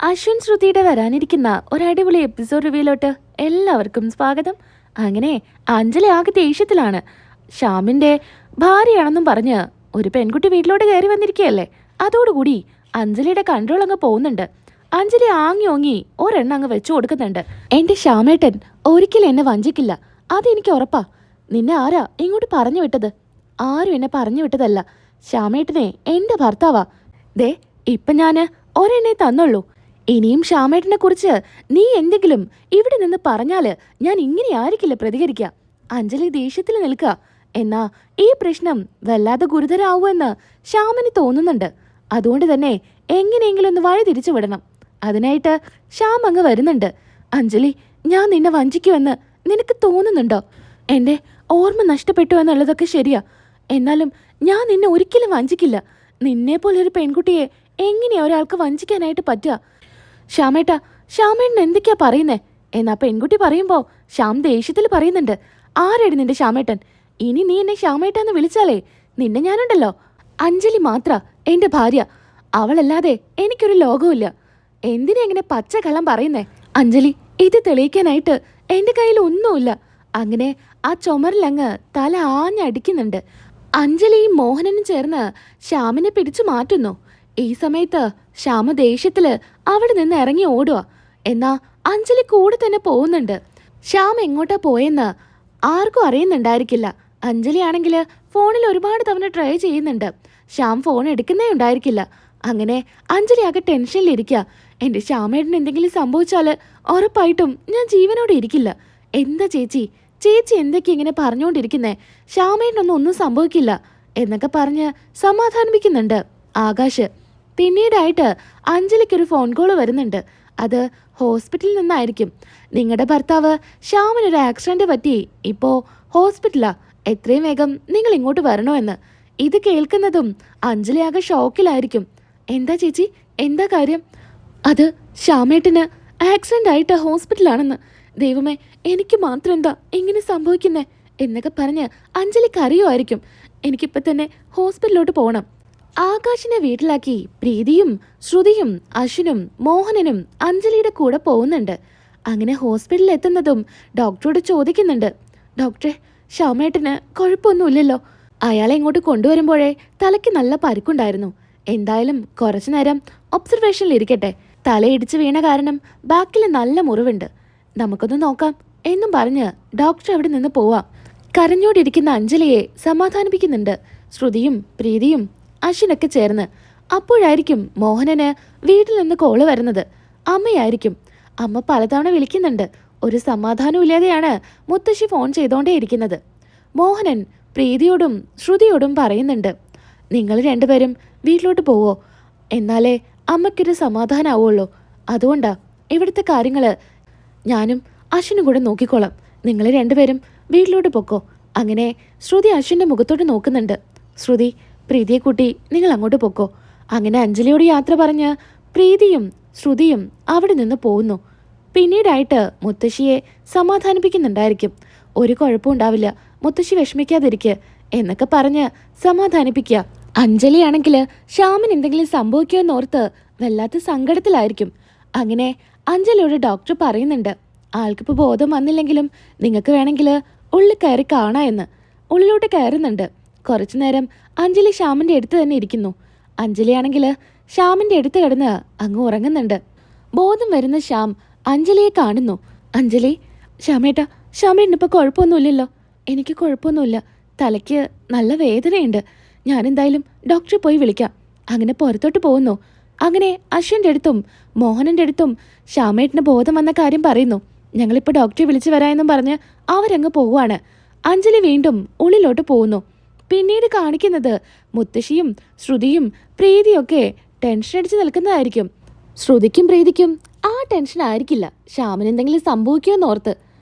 അശ്വിൻ ശ്രുതിയുടെ വരാനിരിക്കുന്ന ഒരടിപൊളി എപ്പിസോഡ് റിവ്യൂലോട്ട് എല്ലാവർക്കും സ്വാഗതം. അങ്ങനെ അഞ്ജലി ആകെ ദേഷ്യത്തിലാണ്. ശ്യാമിന്റെ ഭാര്യയാണെന്നും പറഞ്ഞ് ഒരു പെൺകുട്ടി വീട്ടിലോട്ട് കയറി വന്നിരിക്കുകയല്ലേ. അതോടുകൂടി അഞ്ജലിയുടെ കൺട്രോൾ അങ്ങ് പോകുന്നുണ്ട്. അഞ്ജലി ആങ്ങി ഓങ്ങി ഒരെണ്ണം അങ്ങ് വെച്ചു കൊടുക്കുന്നുണ്ട്. എന്റെ ശ്യാമേട്ടൻ ഒരിക്കലും എന്നെ വഞ്ചിക്കില്ല, അതെനിക്ക് ഉറപ്പാ. നിന്നെ ആരാ ഇങ്ങോട്ട് പറഞ്ഞു വിട്ടത്? ആരും എന്നെ പറഞ്ഞു വിട്ടതല്ല. ശ്യാമേട്ടനെ എന്റെ ഭർത്താവാ. ദേ ഇപ്പൊ ഞാന് ഒരെണ്ണേ തന്നുള്ളൂ. ഇനിയും ശ്യാമേട്ടനെ കുറിച്ച് നീ എന്തെങ്കിലും ഇവിടെ നിന്ന് പറഞ്ഞാല് ഞാൻ ഇങ്ങനെ ആയിരിക്കില്ല പ്രതികരിക്കുക. അഞ്ജലി ദേഷ്യത്തിൽ നിൽക്കുക. എന്നാ ഈ പ്രശ്നം വല്ലാതെ ഗുരുതരാവുമെന്ന് ശ്യാമിന് തോന്നുന്നുണ്ട്. അതുകൊണ്ട് തന്നെ എങ്ങനെയെങ്കിലും ഒന്ന് വഴി തിരിച്ചു വിടണം. അതിനായിട്ട് ശ്യാം അങ്ങ് വരുന്നുണ്ട്. അഞ്ജലി, ഞാൻ നിന്നെ വഞ്ചിക്കുമെന്ന് നിനക്ക് തോന്നുന്നുണ്ടോ? എന്റെ ഓർമ്മ നഷ്ടപ്പെട്ടു എന്നുള്ളതൊക്കെ ശരിയാ. എന്നാലും ഞാൻ നിന്നെ ഒരിക്കലും വഞ്ചിക്കില്ല. നിന്നെ പോലൊരു പെൺകുട്ടിയെ എങ്ങനെയാ ഒരാൾക്ക് വഞ്ചിക്കാനായിട്ട് പറ്റുക? ശ്യാമേട്ടാ, ശ്യാമേട്ടൻ എന്തൊക്കെയാ പറയുന്നേ? എന്നാ പെൺകുട്ടി പറയുമ്പോ ശ്യാം ദേഷ്യത്തിൽ പറയുന്നുണ്ട്. ആരടി നിന്റെ ശ്യാമേട്ടൻ? ഇനി നീ എന്നെ ശ്യാമേട്ടാന്ന് വിളിച്ചാലേ നിന്നെ ഞാനുണ്ടല്ലോ. അഞ്ജലി മാത്ര എന്റെ ഭാര്യ. അവളല്ലാതെ എനിക്കൊരു ലോകവുമില്ല. എന്തിനാ ഇങ്ങനെ പച്ചക്കള്ളം പറയുന്നേ? അഞ്ജലി, ഇത് തെളിയിക്കാനായിട്ട് എന്റെ കയ്യിൽ ഒന്നുമില്ല. അങ്ങനെ ആ ചുമരിലങ്ങ് തല ആഞ്ഞടിക്കുന്നുണ്ട്. അഞ്ജലിയും മോഹനനും ചേർന്ന് ശ്യാമിനെ പിടിച്ചു മാറ്റുന്നു. ഈ സമയത്ത് ശ്യാമ ദേഷ്യത്തില് അവിടെ നിന്ന് ഇറങ്ങി ഓടുക. എന്നാ അഞ്ജലി കൂടെ തന്നെ പോകുന്നുണ്ട്. ശ്യാം എങ്ങോട്ടാ പോയെന്ന് ആർക്കും അറിയുന്നുണ്ടായിരിക്കില്ല. അഞ്ജലി ആണെങ്കിൽ ഫോണിൽ ഒരുപാട് തവണ ട്രൈ ചെയ്യുന്നുണ്ട്. ശ്യാം ഫോൺ എടുക്കുന്നേ ഉണ്ടായിരിക്കില്ല. അങ്ങനെ അഞ്ജലി ആകെ ടെൻഷനിലിരിക്കുക. എന്റെ ശ്യാമേട്ടന് എന്തെങ്കിലും സംഭവിച്ചാല് ഉറപ്പായിട്ടും ഞാൻ ജീവനോടെ ഇരിക്കില്ല. എന്താ ചേച്ചി എന്തൊക്കെ ഇങ്ങനെ പറഞ്ഞുകൊണ്ടിരിക്കുന്നേ? ശ്യാമേട്ടനൊന്നും സംഭവിക്കില്ല എന്നൊക്കെ പറഞ്ഞ് സമാധാനിപ്പിക്കുന്നുണ്ട് ആകാശ്. പിന്നീടായിട്ട് അഞ്ജലിക്കൊരു ഫോൺ കോൾ വരുന്നുണ്ട്. അത് ഹോസ്പിറ്റലിൽ നിന്നായിരിക്കും. നിങ്ങളുടെ ഭർത്താവ് ശ്യാമിനൊരു ആക്സിഡന്റ് പറ്റി ഇപ്പോ ഹോസ്പിറ്റലാ. എത്രയും വേഗം നിങ്ങൾ ഇങ്ങോട്ട് വരണോ എന്ന്. ഇത് കേൾക്കുന്നതും അഞ്ജലി ആകെ ഷോക്കിലായിരിക്കും. എന്താ ചേച്ചി, എന്താ കാര്യം? അത് ശ്യാമേട്ടന് ആക്സിഡന്റ് ആയിട്ട് ഹോസ്പിറ്റലാണെന്ന്. ദൈവമേ, എനിക്ക് മാത്രം എന്താ ഇങ്ങനെ സംഭവിക്കുന്നേ എന്നൊക്കെ പറഞ്ഞ് അഞ്ജലിക്ക് അറിയുമായിരിക്കും. എനിക്കിപ്പോൾ തന്നെ ഹോസ്പിറ്റലിലോട്ട് പോകണം. ആകാശിനെ വീട്ടിലാക്കി പ്രീതിയും ശ്രുതിയും അശ്വിനും മോഹനനും അഞ്ജലിയുടെ കൂടെ പോകുന്നുണ്ട്. അങ്ങനെ ഹോസ്പിറ്റലിൽ എത്തുന്നതും ഡോക്ടറോട് ചോദിക്കുന്നുണ്ട്, ഡോക്ടറെ, ശ്യാമേട്ടന് കുഴപ്പമൊന്നുമില്ലല്ലോ? അയാളെ ഇങ്ങോട്ട് കൊണ്ടുവരുമ്പോഴേ തലയ്ക്ക് നല്ല പരിക്കുണ്ടായിരുന്നു. എന്തായാലും കുറച്ചു നേരം ഒബ്സർവേഷനിൽ ഇരിക്കട്ടെ. തലയിടിച്ച് വീണ കാരണം ബാക്കിൽ നല്ല മുറിവുണ്ട്. നമുക്കൊന്ന് നോക്കാം എന്നും പറഞ്ഞ് ഡോക്ടർ അവിടെ നിന്ന് പോവാം. കരഞ്ഞോടിരിക്കുന്ന അഞ്ജലിയെ സമാധാനിപ്പിക്കുന്നുണ്ട് ശ്രുതിയും പ്രീതിയും അശ്വിനൊക്കെ ചേർന്ന്. അപ്പോഴായിരിക്കും മോഹനന് വീട്ടിൽ നിന്ന് കോള് വരുന്നത്. അമ്മയായിരിക്കും. അമ്മ പലതവണ വിളിക്കുന്നുണ്ട്. ഒരു സമാധാനം ഇല്ലാതെയാണ് മുത്തശ്ശി ഫോൺ ചെയ്തോണ്ടേ ഇരിക്കുന്നത്. മോഹനൻ പ്രീതിയോടും ശ്രുതിയോടും പറയുന്നുണ്ട്, നിങ്ങൾ രണ്ടുപേരും വീട്ടിലോട്ട് പോവോ? എന്നാലേ അമ്മയ്ക്കൊരു സമാധാനമാവുള്ളൂ. അതുകൊണ്ടാ ഇവിടുത്തെ കാര്യങ്ങള് ഞാനും അശ്വിനും കൂടെ നോക്കിക്കോളാം. നിങ്ങൾ രണ്ടുപേരും വീട്ടിലോട്ട് പൊക്കോ. അങ്ങനെ ശ്രുതി അശ്വിൻ്റെ മുഖത്തോട്ട് നോക്കുന്നുണ്ട്. ശ്രുതി, പ്രീതിയെ കൂട്ടി നിങ്ങൾ അങ്ങോട്ട് പൊക്കോ. അങ്ങനെ അഞ്ജലിയോട് യാത്ര പറഞ്ഞ് പ്രീതിയും ശ്രുതിയും അവിടെ നിന്ന് പോകുന്നു. പിന്നീടായിട്ട് മുത്തശ്ശിയെ സമാധാനിപ്പിക്കുന്നുണ്ടായിരിക്കും. ഒരു കുഴപ്പവും ഉണ്ടാവില്ല, മുത്തശ്ശി വിഷമിക്കാതിരിക്കുക എന്നൊക്കെ പറഞ്ഞ് സമാധാനിപ്പിക്കുക. അഞ്ജലിയാണെങ്കിൽ ശ്യാമിന് എന്തെങ്കിലും സംഭവിക്കുമെന്നോർത്ത് വല്ലാത്ത സങ്കടത്തിലായിരിക്കും. അങ്ങനെ അഞ്ജലിയോട് ഡോക്ടർ പറയുന്നുണ്ട്, ആൾക്കിപ്പോൾ ബോധം വന്നില്ലെങ്കിലും നിങ്ങൾക്ക് വേണമെങ്കിൽ ഉള്ളിൽ കയറി കാണാ എന്ന്. ഉള്ളിലോട്ട് കയറുന്നുണ്ട്. കുറച്ചു നേരം അഞ്ജലി ശ്യാമിൻ്റെ അടുത്ത് തന്നെ ഇരിക്കുന്നു. അഞ്ജലിയാണെങ്കിൽ ശ്യാമിൻ്റെ അടുത്ത് കിടന്ന് അങ്ങ് ഉറങ്ങുന്നുണ്ട്. ബോധം വരുന്ന ശ്യാം അഞ്ജലിയെ കാണുന്നു. അഞ്ജലി, ശ്യാമേട്ടനിപ്പോൾ കുഴപ്പമൊന്നുമില്ലല്ലോ? എനിക്ക് കുഴപ്പമൊന്നുമില്ല. തലയ്ക്ക് നല്ല വേദനയുണ്ട്. ഞാനെന്തായാലും ഡോക്ടറെ പോയി വിളിക്കാം. അങ്ങനെ പുറത്തോട്ട് പോകുന്നു. അങ്ങനെ അശ്വിൻ്റെ അടുത്തും മോഹനൻ്റെ അടുത്തും ശ്യാമേട്ടന് ബോധം വന്ന കാര്യം പറയുന്നു. ഞങ്ങളിപ്പോൾ ഡോക്ടറെ വിളിച്ചു വരാമെന്നും പറഞ്ഞ് അവരങ്ങ് പോവുകയാണ്. അഞ്ജലി വീണ്ടും ഉള്ളിലോട്ട് പോകുന്നു. പിന്നീട് കാണിക്കുന്നത് മുത്തശ്ശിയും ശ്രുതിയും പ്രീതിയൊക്കെ ടെൻഷൻ അടിച്ച് നിൽക്കുന്നതായിരിക്കും. ശ്രുതിക്കും പ്രീതിക്കും ആ ടെൻഷൻ ആയിരിക്കില്ല ശ്യാമിന് എന്തെങ്കിലും സംഭവിക്കുമെന്നോർത്ത്.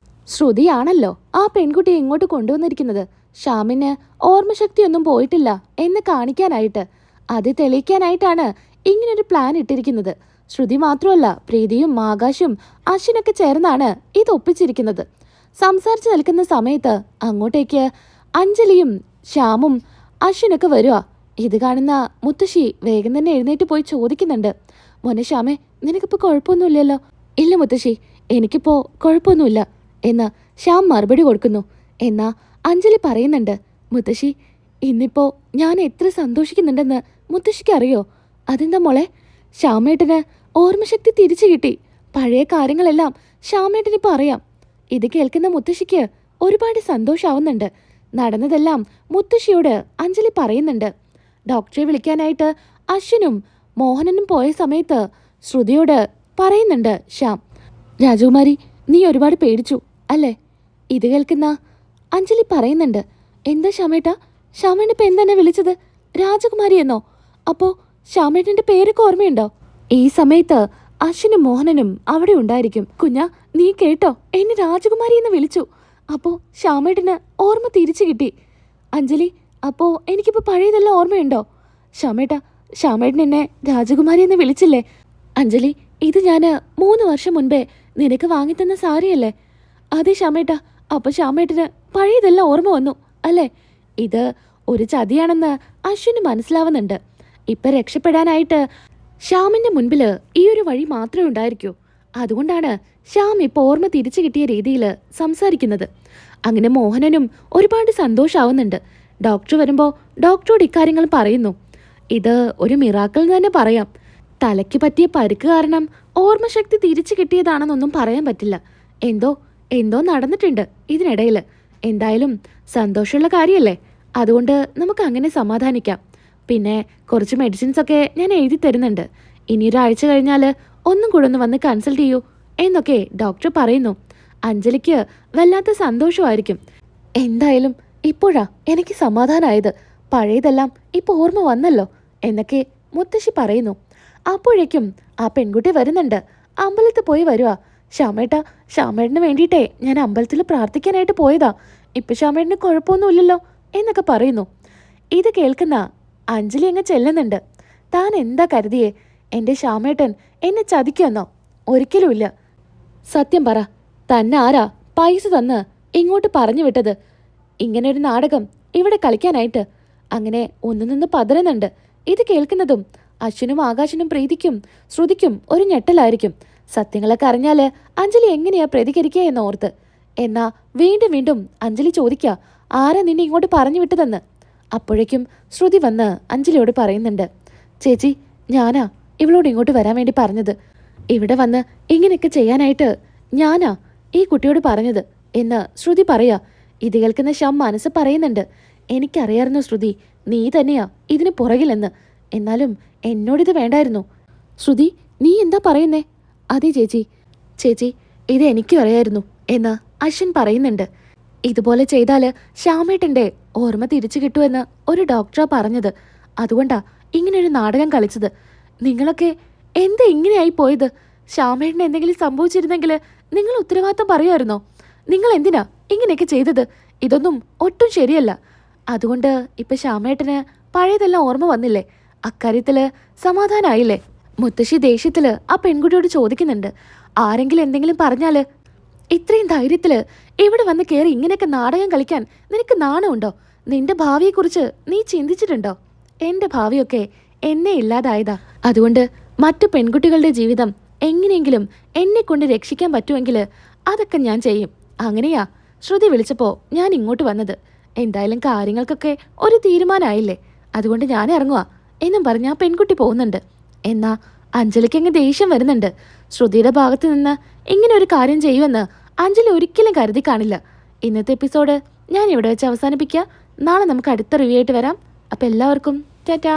ശ്രുതിയാണല്ലോ ആ പെൺകുട്ടിയെ ഇങ്ങോട്ട് കൊണ്ടുവന്നിരിക്കുന്നത്. ശ്യാമിന് ഓർമ്മശക്തിയൊന്നും പോയിട്ടില്ല എന്ന് കാണിക്കാനായിട്ട്. അത് തെളിയിക്കാനായിട്ടാണ് ഇങ്ങനൊരു പ്ലാൻ ഇട്ടിരിക്കുന്നത്. ശ്രുതി മാത്രമല്ല, പ്രീതിയും ആകാശും അശ്വിനൊക്കെ ചേർന്നാണ് ഇത് ഒപ്പിച്ചിരിക്കുന്നത്. സംസാരിച്ച് നിൽക്കുന്ന സമയത്ത് അങ്ങോട്ടേക്ക് അഞ്ജലിയും ശ്യാമും അശ്വിനൊക്കെ വരുക. ഇത് കാണുന്ന മുത്തശ്ശി വേഗം തന്നെ എഴുന്നേറ്റ് പോയി ചോദിക്കുന്നുണ്ട്, മോനെ ശ്യാമേ, നിനക്കിപ്പോൾ കുഴപ്പമൊന്നുമില്ലല്ലോ? ഇല്ല മുത്തശ്ശി, എനിക്കിപ്പോൾ കുഴപ്പമൊന്നുമില്ല എന്ന് ശ്യാം മറുപടി കൊടുക്കുന്നു. എന്നാ അഞ്ജലി പറയുന്നുണ്ട്, മുത്തശ്ശി, ഇന്നിപ്പോൾ ഞാൻ എത്ര സന്തോഷിക്കുന്നുണ്ടെന്ന് മുത്തശ്ശിക്ക് അറിയോ? അതെന്താ മോളെ? ശ്യാമേട്ടന് ഓർമ്മശക്തി തിരിച്ചു കിട്ടി. പഴയ കാര്യങ്ങളെല്ലാം ശ്യാമേട്ടനിപ്പോൾ അറിയാം. ഇത് കേൾക്കുന്ന മുത്തശ്ശിക്ക് ഒരുപാട് സന്തോഷാവുന്നുണ്ട്. നടന്നതെല്ലാം മുത്തശ്ശിയോട് അഞ്ജലി പറയുന്നുണ്ട്. ഡോക്ടറെ വിളിക്കാനായിട്ട് അശ്വിനും മോഹനനും പോയ സമയത്ത് ശ്രുതിയോട് പറയുന്നുണ്ട് ശ്യാം. രാജകുമാരി, നീ ഒരുപാട് പേടിച്ചു അല്ലേ? ഇത് കേൾക്കുന്ന അഞ്ജലി പറയുന്നുണ്ട്, എന്താ ശ്യാമേട്ടാ? ശ്യാമേട്ടനിപ്പോൾ എന്തെന്നെ വിളിച്ചത്? രാജകുമാരി എന്നോ? അപ്പോൾ ശ്യാമേട്ടൻ്റെ പേരൊക്കെ ഓർമ്മയുണ്ടോ? ഈ സമയത്ത് അശ്വിനും മോഹനനും അവിടെ ഉണ്ടായിരിക്കും. കുഞ്ഞാ, നീ കേട്ടോ? എന്നെ രാജകുമാരി എന്ന് വിളിച്ചു. അപ്പോൾ ശ്യാമേട്ടന് ഓർമ്മ തിരിച്ചു കിട്ടി. അഞ്ജലി, അപ്പോൾ എനിക്കിപ്പോൾ പഴയതെല്ലാം ഓർമ്മയുണ്ടോ? ശ്യാമേട്ടാ, ശ്യാമേട്ടൻ എന്നെ രാജകുമാരി എന്ന് വിളിച്ചില്ലേ? അഞ്ജലി, ഇത് ഞാൻ 3 വർഷം മുൻപേ നിനക്ക് വാങ്ങിത്തന്ന സാരിയല്ലേ? അതെ ശ്യാമേട്ടാ. അപ്പോൾ ശ്യാമേട്ടന് പഴയതെല്ലാം ഓർമ്മ വന്നു അല്ലേ? ഇത് ഒരു ചതിയാണെന്ന് അശ്വിന് മനസ്സിലാവുന്നുണ്ട്. ഇപ്പം രക്ഷപ്പെടാനായിട്ട് ശ്യാമിൻ്റെ മുൻപിൽ ഈ ഒരു വഴി മാത്രമേ ഉണ്ടായിരിക്കൂ. അതുകൊണ്ടാണ് ശ്യാം ഇപ്പോൾ ഓർമ്മ തിരിച്ചു കിട്ടിയ രീതിയിൽ സംസാരിക്കുന്നത്. അങ്ങനെ മോഹനനും ഒരുപാട് സന്തോഷമാവുന്നുണ്ട്. ഡോക്ടർ വരുമ്പോൾ ഡോക്ടറോട് ഇക്കാര്യങ്ങൾ പറയുന്നു. ഇത് ഒരു മിറാക്കിൾ എന്ന് തന്നെ പറയാം. തലയ്ക്ക് പറ്റിയ പരുക്ക് കാരണം ഓർമ്മശക്തി തിരിച്ചു കിട്ടിയതാണെന്നൊന്നും പറയാൻ പറ്റില്ല. എന്തോ നടന്നിട്ടുണ്ട് ഇതിനിടയിൽ. എന്തായാലും സന്തോഷമുള്ള കാര്യമല്ലേ? അതുകൊണ്ട് നമുക്ക് അങ്ങനെ സമാധാനിക്കാം. പിന്നെ കുറച്ച് മെഡിസിൻസ് ഒക്കെ ഞാൻ എഴുതി തരുന്നുണ്ട്. ഇനി ഒരാഴ്ച കഴിഞ്ഞാൽ ഒന്നും കൂടെ ഒന്ന് വന്ന് കൺസൾട്ട് ചെയ്യൂ എന്നൊക്കെ ഡോക്ടർ പറയുന്നു. അഞ്ജലിക്ക് വല്ലാത്ത സന്തോഷമായിരിക്കും. എന്തായാലും ഇപ്പോഴാ എനിക്ക് സമാധാനമായത്. പഴയതെല്ലാം ഇപ്പോൾ ഓർമ്മ വന്നല്ലോ എന്നൊക്കെ മുത്തശ്ശി പറയുന്നു. അപ്പോഴേക്കും ആ പെൺകുട്ടി വരുന്നുണ്ട്. അമ്പലത്തിൽ പോയി വരുവാ. ശ്യാമേട്ടന് വേണ്ടിയിട്ടേ ഞാൻ അമ്പലത്തിൽ പ്രാർത്ഥിക്കാനായിട്ട് പോയതാ. ഇപ്പം ശ്യാമേട്ടന് കുഴപ്പമൊന്നുമില്ലല്ലോ എന്നൊക്കെ പറയുന്നു. ഇത് കേൾക്കുന്ന അഞ്ജലി അങ്ങ് ചെല്ലുന്നുണ്ട്. താൻ എന്താ കരുതിയേ? എൻ്റെ ശ്യാമേട്ടൻ എന്നെ ചതിക്കുമെന്നോ? ഒരിക്കലുമില്ല. സത്യം പറ, തന്നെ ആരാ പൈസ തന്ന് ഇങ്ങോട്ട് പറഞ്ഞു വിട്ടത് ഇങ്ങനെ ഒരു നാടകം ഇവിടെ കളിക്കാനായിട്ട്? അങ്ങനെ ഒന്നു നിന്ന് പതറുന്നുണ്ട്. ഇത് കേൾക്കുന്നതും അശ്വിനും ആകാശനും പ്രീതിക്കും ശ്രുതിക്കും ഒരു ഞെട്ടലായിരിക്കും. സത്യങ്ങളൊക്കെ അറിഞ്ഞാൽ അഞ്ജലി എങ്ങനെയാ പ്രതികരിക്കുക എന്നോർത്ത്. എന്നാ വീണ്ടും അഞ്ജലി ചോദിക്കുക, ആരാ നിന്നെ ഇങ്ങോട്ട് പറഞ്ഞു വിട്ടതെന്ന്. അപ്പോഴേക്കും ശ്രുതി വന്ന് അഞ്ജലിയോട് പറയുന്നുണ്ട്, ചേച്ചി, ഞാനാ ഇവളോട് ഇങ്ങോട്ട് വരാൻ വേണ്ടി പറഞ്ഞത്. ഇവിടെ വന്ന് ഇങ്ങനെയൊക്കെ ചെയ്യാനായിട്ട് ഞാനാ ഈ കുട്ടിയോട് പറഞ്ഞത് എന്ന് ശ്രുതി പറയാ. ഇത് കേൾക്കുന്ന ശ്യാം മനസ്സ് പറയുന്നുണ്ട്, എനിക്കറിയായിരുന്നു ശ്രുതി, നീ തന്നെയാ ഇതിന് പുറകിലെന്ന്. എന്നാലും എന്നോടിത് വേണ്ടായിരുന്നു. ശ്രുതി, നീ എന്താ പറയുന്നേ? അതെ ചേച്ചി, ഇത് എനിക്കും അറിയായിരുന്നു എന്ന് അശ്വിൻ പറയുന്നുണ്ട്. ഇതുപോലെ ചെയ്താൽ ശ്യാമേട്ടൻ്റെ ഓർമ്മ തിരിച്ചു കിട്ടുമെന്ന് ഒരു ഡോക്ടറാ പറഞ്ഞത്. അതുകൊണ്ടാ ഇങ്ങനൊരു നാടകം കളിച്ചത്. നിങ്ങളൊക്കെ എന്താ ഇങ്ങനെയായി പോയത്? ശ്യാമേട്ടന് എന്തെങ്കിലും സംഭവിച്ചിരുന്നെങ്കിൽ നിങ്ങൾ ഉത്തരവാദിത്തം പറയുമായിരുന്നോ? നിങ്ങൾ എന്തിനാ ഇങ്ങനെയൊക്കെ ചെയ്തത്? ഇതൊന്നും ഒട്ടും ശരിയല്ല. അതുകൊണ്ട് ഇപ്പം ശ്യാമേട്ടന് പഴയതെല്ലാം ഓർമ്മ വന്നില്ലേ? അക്കാര്യത്തിൽ സമാധാനമായില്ലേ? മുത്തശ്ശി ദേഷ്യത്തിൽ ആ പെൺകുട്ടിയോട് ചോദിക്കുന്നുണ്ട്, ആരെങ്കിലും എന്തെങ്കിലും പറഞ്ഞാൽ ഇത്രയും ധൈര്യത്തിൽ ഇവിടെ വന്ന് കയറി ഇങ്ങനെയൊക്കെ നാടകം കളിക്കാൻ നിനക്ക് നാണമുണ്ടോ? നിന്റെ ഭാവിയെക്കുറിച്ച് നീ ചിന്തിച്ചിട്ടുണ്ടോ? എൻ്റെ ഭാവിയൊക്കെ എന്നെ ഇല്ലാതായതാ. അതുകൊണ്ട് മറ്റു പെൺകുട്ടികളുടെ ജീവിതം എങ്ങനെയെങ്കിലും എന്നെ കൊണ്ട് രക്ഷിക്കാൻ പറ്റുമെങ്കിൽ അതൊക്കെ ഞാൻ ചെയ്യും. അങ്ങനെയാ ശ്രുതി വിളിച്ചപ്പോൾ ഞാൻ ഇങ്ങോട്ട് വന്നത്. എന്തായാലും കാര്യങ്ങൾക്കൊക്കെ ഒരു തീരുമാനമായില്ലേ, അതുകൊണ്ട് ഞാൻ ഇറങ്ങുക എന്നും പറഞ്ഞ് ആ പെൺകുട്ടി പോകുന്നുണ്ട്. എന്നാ അഞ്ജലിക്ക് അങ്ങ് ദേഷ്യം വരുന്നുണ്ട്. ശ്രുതിയുടെ ഭാഗത്ത് നിന്ന് ഇങ്ങനെ ഒരു കാര്യം ചെയ്യുമെന്ന് അഞ്ജലി ഒരിക്കലും കരുതി കാണില്ല. ഇന്നത്തെ എപ്പിസോഡ് ഞാൻ ഇവിടെ വെച്ച് അവസാനിപ്പിക്കുക. നാളെ നമുക്ക് അടുത്ത റിവ്യൂ ആയിട്ട് വരാം. അപ്പം എല്ലാവർക്കും ടാറ്റാ.